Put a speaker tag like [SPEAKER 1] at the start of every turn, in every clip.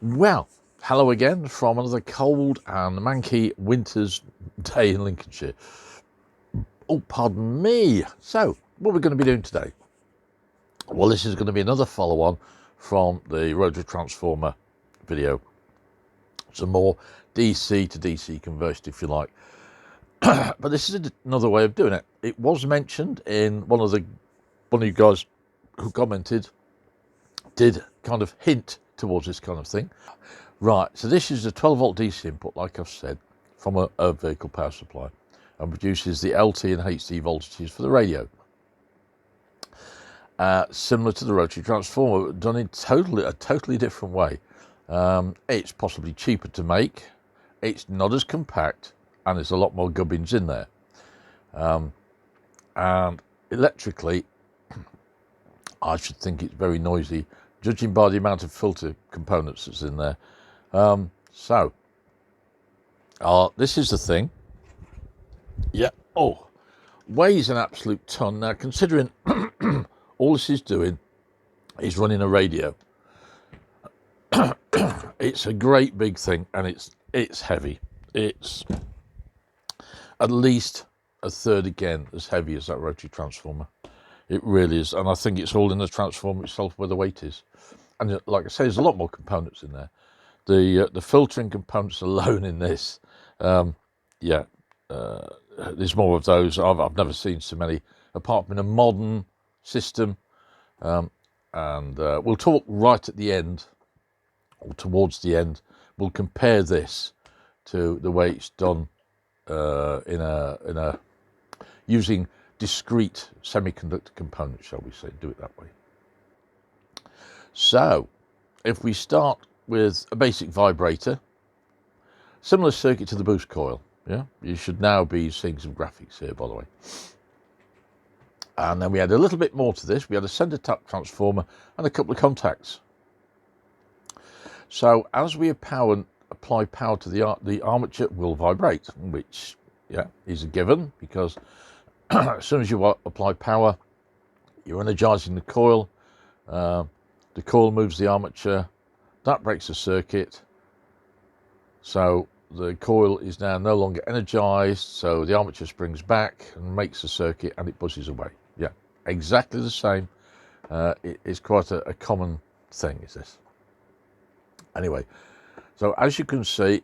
[SPEAKER 1] Well, hello again from another cold and manky winter's day in Lincolnshire. Oh, pardon me. So, what we're going to be doing today? Well, this is going to be another follow-on from the rotary transformer video. Some more DC to DC conversion, if you like. But this is another way of doing it. It was mentioned in one of you guys who commented did kind of hint towards this kind of thing. Right, so this is a 12-volt DC input, like I've said, from a vehicle power supply, and produces the LT and HT voltages for the radio. Similar to the rotary transformer, done in a totally different way. It's possibly cheaper to make, it's not as compact, and there's a lot more gubbins in there. And electrically, I should think it's very noisy, judging by the amount of filter components that's in there. This is the thing. Yeah. Oh, weighs an absolute ton. Now, considering all this is doing is running a radio, it's a great big thing, and it's heavy. It's at least a third again as heavy as that rotary transformer. It really is, and I think it's all in the transformer itself where the weight is. And like I say, there's a lot more components in there. The filtering components alone in this, there's more of those. I've never seen so many, apart from in a modern system. We'll talk right at the end, or towards the end. We'll compare this to the way it's done using discrete semiconductor components, shall we say? Do it that way. So, if we start with a basic vibrator, similar circuit to the boost coil. Yeah, you should now be seeing some graphics here, by the way. And then we had a little bit more to this. We had a center tap transformer and a couple of contacts. So as we apply power to the armature will vibrate, which is a given, because as soon as you apply power, you're energizing the coil. The coil moves the armature. That breaks the circuit, so the coil is now no longer energized, so the armature springs back and makes the circuit, and it buzzes away. Yeah, exactly the same. It's quite a common thing, is this. Anyway, so as you can see,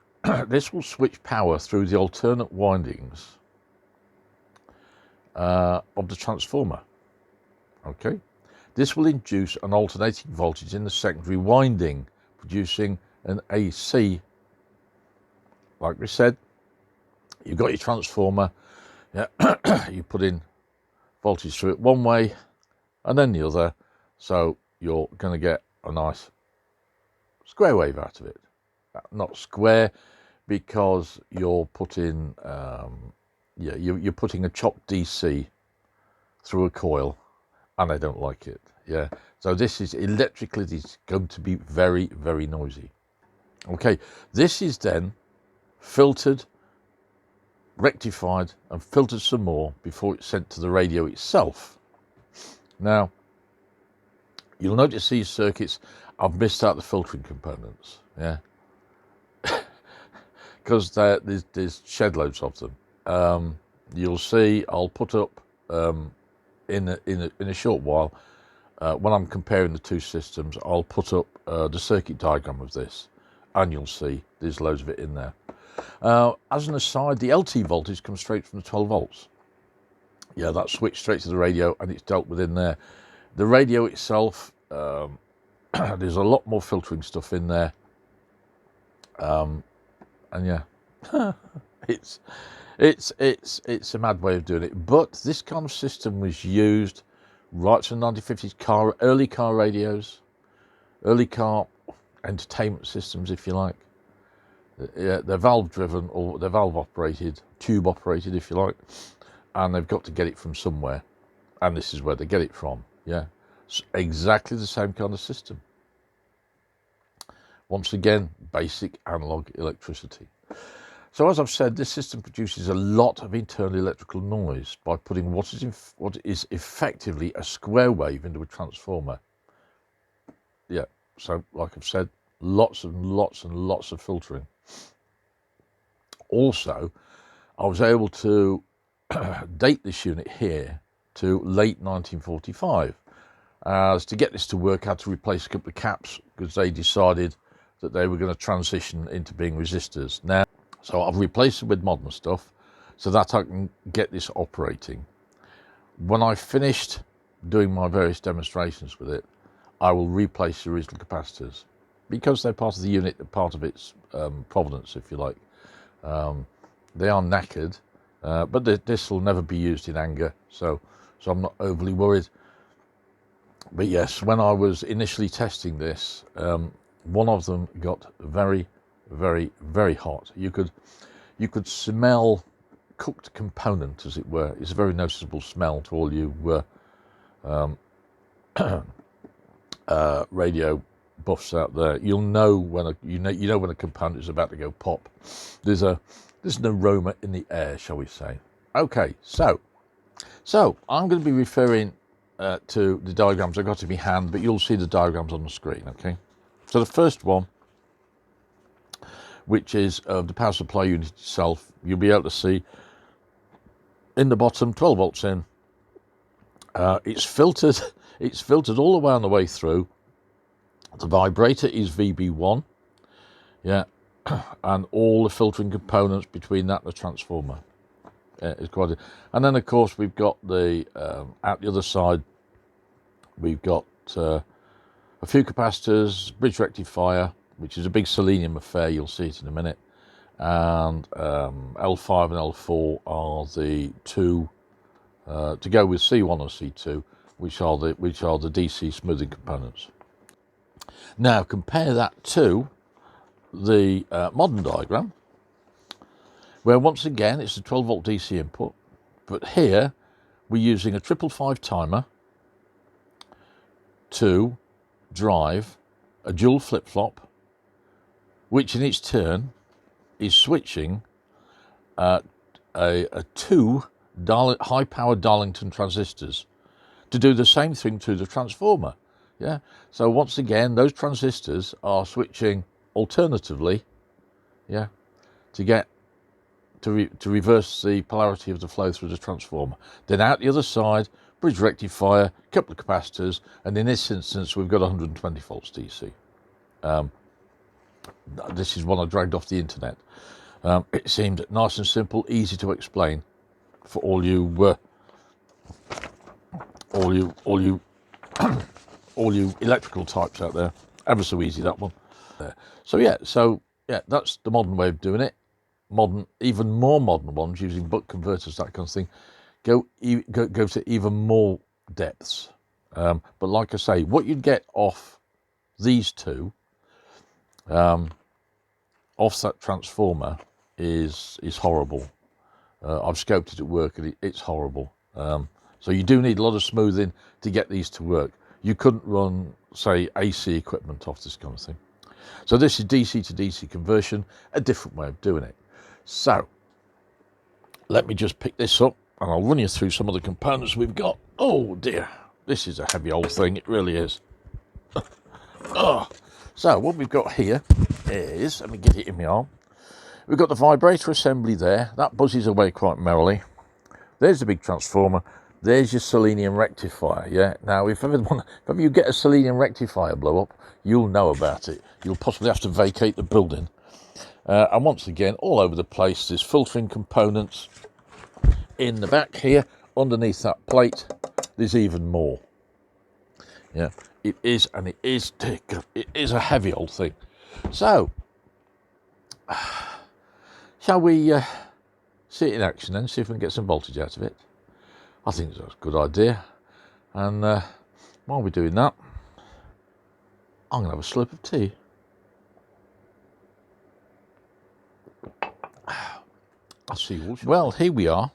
[SPEAKER 1] this will switch power through the alternate windings of the transformer. Okay, this will induce an alternating voltage in the secondary winding, producing an AC. Like we said, you've got your transformer, you put in voltage through it one way and then the other, so you're going to get a nice square wave out of it. Not square, because you're putting you're putting a chopped DC through a coil, and I don't like it. Yeah, so this is electrically, it's going to be very, very noisy. Okay, this is then filtered, rectified, and filtered some more before it's sent to the radio itself. Now, you'll notice these circuits, I've missed out the filtering components, yeah, because there's shed loads of them. You'll see, I'll put up in a short while, when I'm comparing the two systems, I'll put up the circuit diagram of this, and you'll see there's loads of it in there. As an aside, the LT voltage comes straight from the 12 volts. Yeah, that's switched straight to the radio, and it's dealt with in there. The radio itself, there's a lot more filtering stuff in there. And yeah, it's a mad way of doing it. But this kind of system was used right from the 1950s early car radios, early car entertainment systems, if you like. They're valve driven, or they're valve operated, tube operated, if you like, and they've got to get it from somewhere, and this is where they get it from. Yeah, it's exactly the same kind of system. Once again, basic analog electricity. So as I've said, this system produces a lot of internal electrical noise by putting what is effectively a square wave into a transformer. Yeah, so like I've said, lots and lots and lots of filtering. Also, I was able to date this unit here to late 1945. As to get this to work, I had to replace a couple of caps because they decided that they were going to transition into being resistors. Now, so I've replaced them with modern stuff so that I can get this operating. When I finished doing my various demonstrations with it, I will replace the original capacitors because they're part of the unit, part of its provenance, if you like. They are knackered, but this will never be used in anger, so I'm not overly worried. But yes, when I was initially testing this, one of them got very, very, very hot. You could smell cooked component, as it were. It's a very noticeable smell to all you radio buffs out there. You'll know when you know when a component is about to go pop. There's an aroma in the air, shall we say? Okay, so I'm going to be referring to the diagrams I've got in my hand, but you'll see the diagrams on the screen. Okay, so the first one, which is the power supply unit itself, you'll be able to see in the bottom 12 volts in. It's filtered all the way on the way through. The vibrator is VB1, yeah, and all the filtering components between that and the transformer. It's quite a, and then of course we've got the at the other side we've got a few capacitors, bridge rectifier, which is a big selenium affair, you'll see it in a minute, and L5 and L4 are the two to go with C1 and C2, which are the DC smoothing components. Now compare that to the modern diagram, where once again it's a 12 volt DC input, but here we're using a 555 timer to drive a dual flip-flop, which in its turn is switching a two high-powered Darlington transistors to do the same thing to the transformer. Yeah, so once again those transistors are switching alternatively, yeah, to reverse the polarity of the flow through the transformer. Then out the other side, bridge rectifier, couple of capacitors, and in this instance we've got 120 volts DC. This is one I dragged off the internet. It seemed nice and simple, easy to explain for all you electrical types out there. Ever so easy, that one. So yeah, that's the modern way of doing it. Modern, even more modern ones using buck converters, that kind of thing, go to even more depths. But like I say, what you'd get off these two, off that transformer, is horrible. I've scoped it at work and it's horrible. So you do need a lot of smoothing to get these to work. You couldn't run, say, AC equipment off this kind of thing. So this is DC to DC conversion, a different way of doing it. So let me just pick this up and I'll run you through some of the components we've got. Oh dear, this is a heavy old thing, it really is. Oh. So what we've got here is, let me get it in my arm. We've got the vibrator assembly there, that buzzes away quite merrily. There's the big transformer. There's your selenium rectifier, yeah? Now, if ever you get a selenium rectifier blow up, you'll know about it. You'll possibly have to vacate the building. And once again, all over the place, there's filtering components. In the back here, underneath that plate, there's even more. Yeah, it is, and it is a heavy old thing. So, shall we see it in action then, see if we can get some voltage out of it? I think that's a good idea. And while we're doing that, I'm going to have a slurp of tea. I'll see you all. Well, here we are.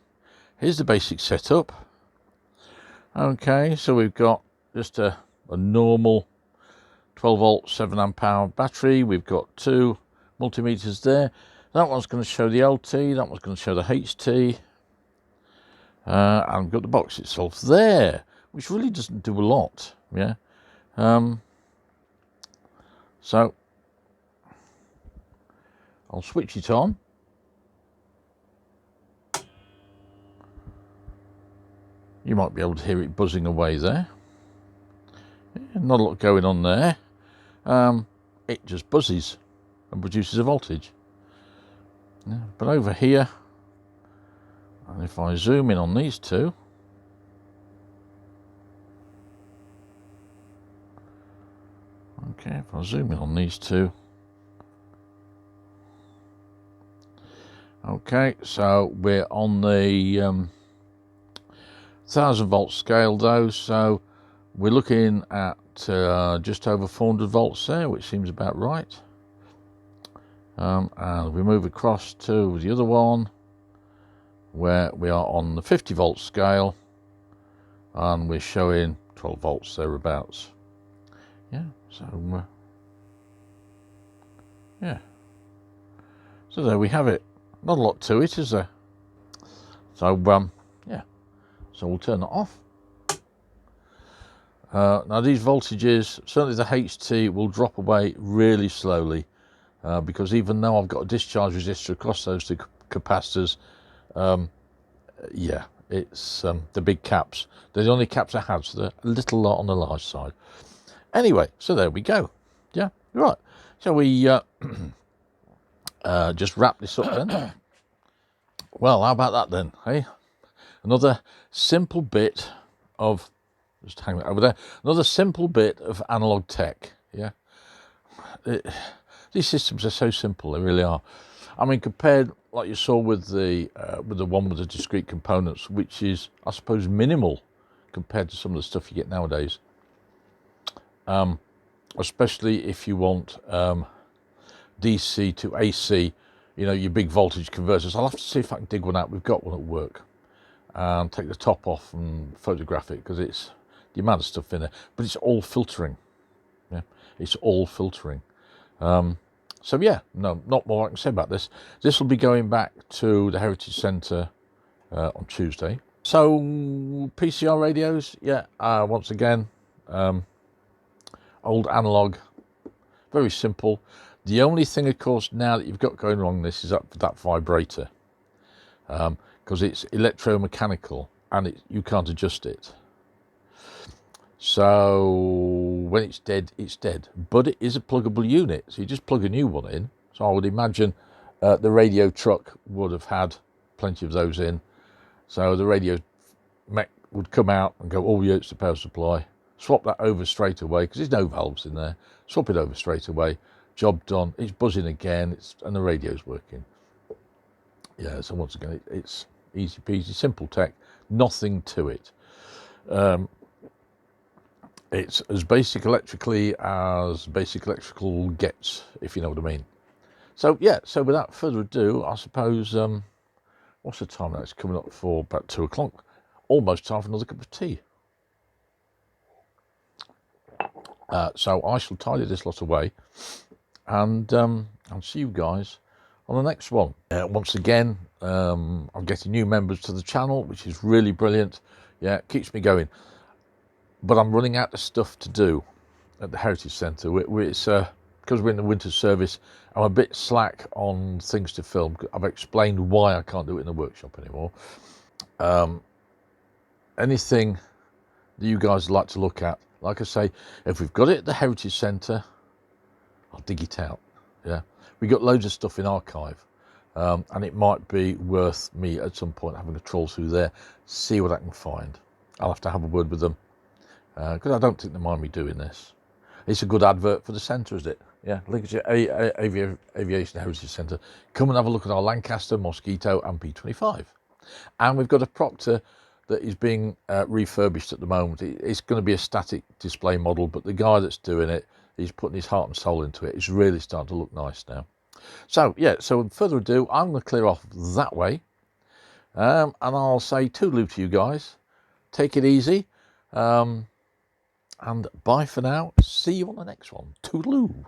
[SPEAKER 1] Here's the basic setup. Okay, so we've got just a normal 12 volt 7 amp hour battery. We've got two multimeters there. That one's going to show the LT, that one's going to show the HT. And we've got the box itself there, which really doesn't do a lot, yeah. So I'll switch it on. You might be able to hear it buzzing away there. Yeah, not a lot going on there. It just buzzes and produces a voltage. Yeah, but over here, and if I zoom in on these two, okay, if I zoom in on these two, okay, so we're on the 1000 volt scale though, so we're looking at just over 400 volts there, which seems about right. And we move across to the other one where we are on the 50 volt scale and we're showing 12 volts thereabouts. Yeah, so yeah, so there we have it. Not a lot to it, is there? So yeah, so we'll turn it off. Now these voltages, certainly the HT, will drop away really slowly because even though I've got a discharge resistor across those two capacitors, yeah, it's the big caps. They're the only caps I have, so they're a little lot on the large side. Anyway, so there we go. Yeah, right. So we just wrap this up then. Well, how about that then, hey? Another simple bit of, just hang that over there, another simple bit of analog tech, yeah? These systems are so simple, they really are. I mean, compared, like you saw with the one with the discrete components, which is, I suppose, minimal compared to some of the stuff you get nowadays. Especially if you want DC to AC, you know, your big voltage converters. I'll have to see if I can dig one out. We've got one at work. And take the top off and photograph it because it's the amount of stuff in there. But it's all filtering. Yeah, it's all filtering. So yeah, no, not more I can say about this. This will be going back to the Heritage Centre on Tuesday. So PCR radios, yeah, once again, old analog, very simple. The only thing, of course, now that you've got going wrong this is that vibrator, because it's electromechanical and you can't adjust it. So when it's dead, it's dead. But it is a pluggable unit, so you just plug a new one in. So I would imagine the radio truck would have had plenty of those in. So the radio mech would come out and go, oh yeah, it's the power supply. Swap that over straight away, because there's no valves in there. Swap it over straight away. Job done. It's buzzing again, and the radio's working. Yeah, so once again, it's easy peasy, simple tech, nothing to it. It's as basic electrically as basic electrical gets, if you know what I mean. So yeah, so without further ado, I suppose, what's the time now? It's coming up for about 2 o'clock. Almost time for another cup of tea. So I shall tidy this lot away, and I'll see you guys on the next one. Once again, I'm getting new members to the channel, which is really brilliant. Yeah, it keeps me going. But I'm running out of stuff to do at the Heritage Centre. It's because we're in the winter service, I'm a bit slack on things to film. I've explained why I can't do it in the workshop anymore. Anything that you guys like to look at, like I say, if we've got it at the Heritage Centre, I'll dig it out. Yeah, we got loads of stuff in archive, and it might be worth me at some point having a trawl through there, see what I can find. I'll have to have a word with them, because I don't think they mind me doing this. It's a good advert for the centre, is it? Yeah, Lincolnshire Aviation Heritage Centre. Come and have a look at our Lancaster, Mosquito and P25. And we've got a Proctor that is being refurbished at the moment. It's going to be a static display model, but the guy that's doing it, he's putting his heart and soul into it. It's really starting to look nice now. So yeah, so without further ado, I'm going to clear off that way, and I'll say toodaloo to you guys. Take it easy, and bye for now. See you on the next one. Toodaloo.